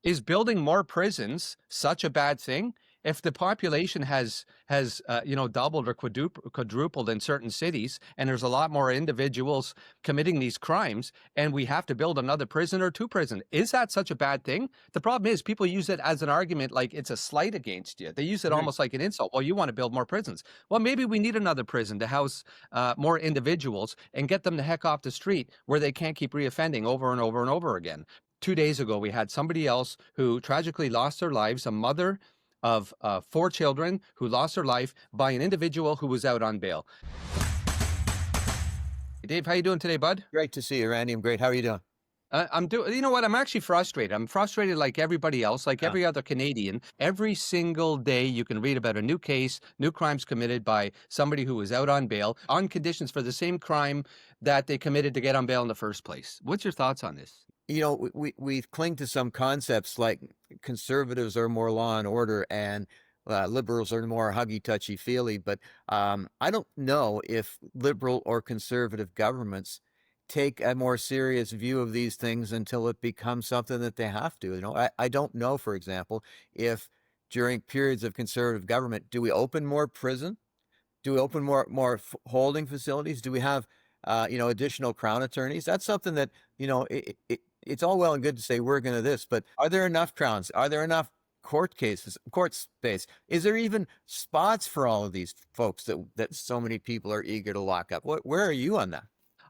Is building more prisons such a bad thing? If the population has doubled or quadrupled in certain cities, and there's a lot more individuals committing these crimes, and we have to build another prison or two prison, is that such a bad thing? The problem is people use it as an argument like it's a slight against you. They use it Right. almost like an insult. Well, you want to build more prisons. Well, maybe we need another prison to house more individuals and get them the heck off the street where they can't keep reoffending over and over and over again. 2 days ago, we had somebody else who tragically lost their lives, a mother of 4 children who lost her life by an individual who was out on bail. Dave, how you doing today, bud? Great to see you, Randy. I'm great. How are you doing? I'm doing. You know what? I'm actually frustrated. I'm frustrated like everybody else, like Yeah. every other Canadian. Every single day, you can read about a new case, new crimes committed by somebody who was out on bail on conditions for the same crime that they committed to get on bail in the first place. What's your thoughts on this? We cling to some concepts like conservatives are more law and order and liberals are more huggy, touchy, feely. But I don't know if liberal or conservative governments take a more serious view of these things until it becomes something that they have to. I don't know, for example, if during periods of conservative government, do we open more prison? Do we open more holding facilities? Do we have additional crown attorneys? That's something that it's all well and good to say we're going to this, but are there enough crowns? Are there enough court cases, court space? Is there even spots for all of these folks that so many people are eager to lock up? Where are you on that?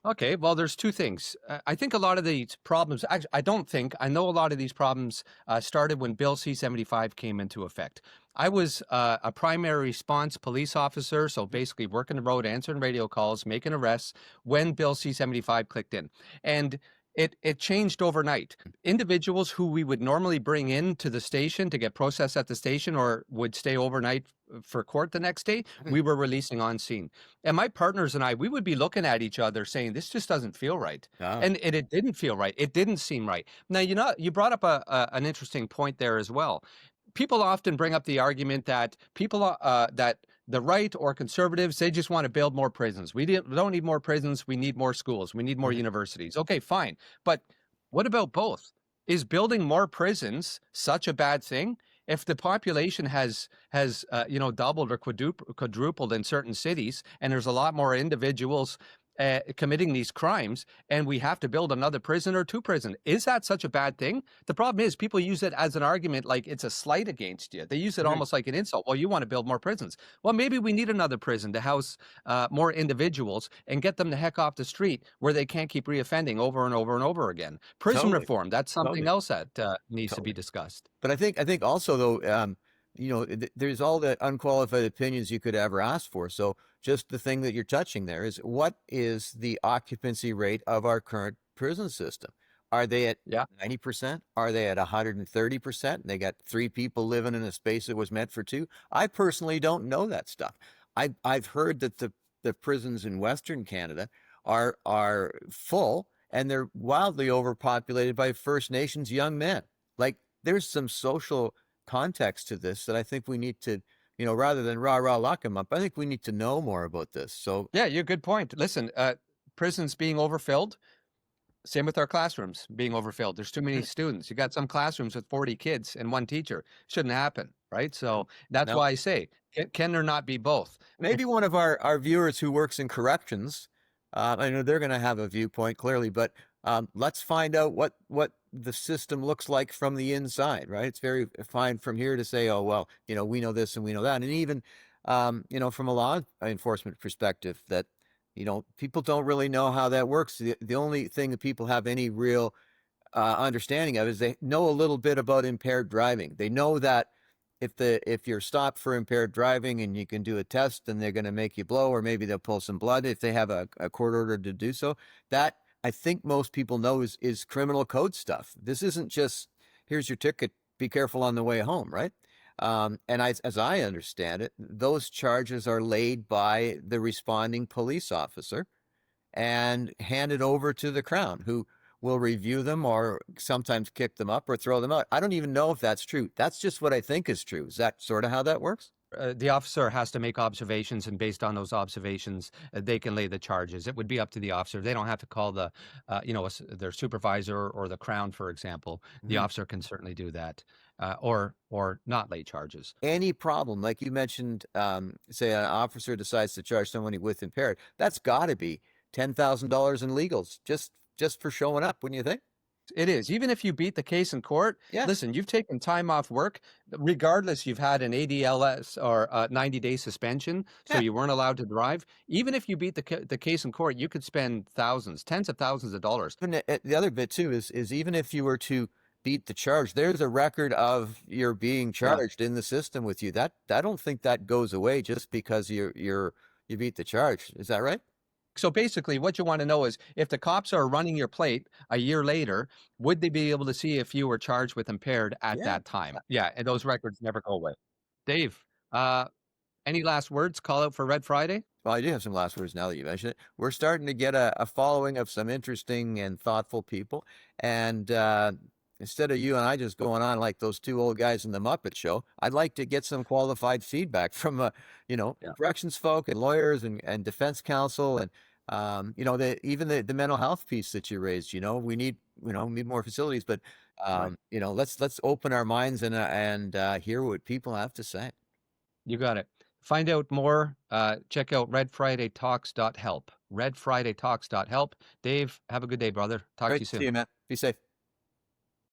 Okay, well, there's two things. I think a lot of these problems, actually, I don't think, I know a lot of these problems started when Bill C75 came into effect. I was a primary response police officer, so basically working the road, answering radio calls, making arrests when Bill C75 clicked in. And it changed overnight. Individuals who we would normally bring in to the station to get processed at the station or would stay overnight for court the next day, we were releasing on scene. And my partners and I, we would be looking at each other saying, this just doesn't feel right. Ah, And it didn't feel right. It didn't seem right. Now, you brought up an interesting point there as well. People often bring up the argument that that the right or conservatives, they just want to build more prisons. We don't need more prisons. We need more schools. We need more universities. Okay, fine. But what about both? Is building more prisons such a bad thing? If the population has doubled or quadrupled in certain cities, and there's a lot more individuals committing these crimes, and we have to build another prison or two prison, is that such a bad thing? The problem is people use it as an argument like it's a slight against you. They use it almost like an insult. Well, you want to build more prisons. Well, maybe we need another prison to house more individuals and get them the heck off the street where they can't keep reoffending over and over and over again. Prison totally, reform, that's something totally, else that needs to be totally. discussed. But I think also though, there's all the unqualified opinions you could ever ask for. So just the thing that you're touching there is what is the occupancy rate of our current prison system? Are they at Yeah. 90%? Are they at 130%? They got 3 people living in a space that was meant for two. I personally don't know that stuff. I've heard that the prisons in Western Canada are full and they're wildly overpopulated by First Nations young men. Like there's some social context to this that I think we need to, rather than rah rah lock them up, I think we need to know more about this. So Yeah, you're a good point. Listen, prisons being overfilled, same with our classrooms being overfilled. There's too many students. You got some classrooms with 40 kids and one teacher. Shouldn't happen, right? So that's now why I say, can there not be both? maybe one of our viewers who works in corrections, I know they're going to have a viewpoint clearly, but let's find out what the system looks like from the inside, right? It's very fine from here to say, oh, well, we know this and we know that. And even, from a law enforcement perspective that, people don't really know how that works. The only thing that people have any real understanding of is they know a little bit about impaired driving. They know that if you're stopped for impaired driving and you can do a test, then they're going to make you blow, or maybe they'll pull some blood if they have a court order to do so. That I think most people know is criminal code stuff. This isn't just here's your ticket, be careful on the way home, right? As I understand it, those charges are laid by the responding police officer and handed over to the Crown, who will review them or sometimes kick them up or throw them out. I don't even know if that's true. That's just what I think is true. Is that sort of how that works? The officer has to make observations, and based on those observations, they can lay the charges. It would be up to the officer. They don't have to call their supervisor or the Crown, for example. The Mhm. officer can certainly do that, or not lay charges. Any problem, like you mentioned, say an officer decides to charge somebody with impaired, that's got to be $10,000 in legals just for showing up, wouldn't you think? It is. Even if you beat the case in court, Yeah, listen, you've taken time off work, regardless you've had an ADLS or a 90-day suspension, so yeah. you weren't allowed to drive. Even if you beat the case in court, you could spend thousands, tens of thousands of dollars. And the other bit too is even if you were to beat the charge, there's a record of your being Yeah. charged in the system with you. That I don't think that goes away just because you beat the charge. Is that right? So basically, what you want to know is if the cops are running your plate a year later, would they be able to see if you were charged with impaired at Yeah. that time? Yeah, and those records never go away. Dave, any last words? Call out for Red Friday? Well, I do have some last words now that you mention it. We're starting to get a following of some interesting and thoughtful people. And instead of you and I just going on like those two old guys in the Muppet Show, I'd like to get some qualified feedback from, Yeah. corrections folk and lawyers and defense counsel and, even the mental health piece that you raised. We need more facilities, but Right. let's open our minds and hear what people have to say. You got it. Find out more. Check out redfridaytalks.help. Redfridaytalks.help. Dave, have a good day, brother. Talk to Great you to see soon. you, man. Be safe.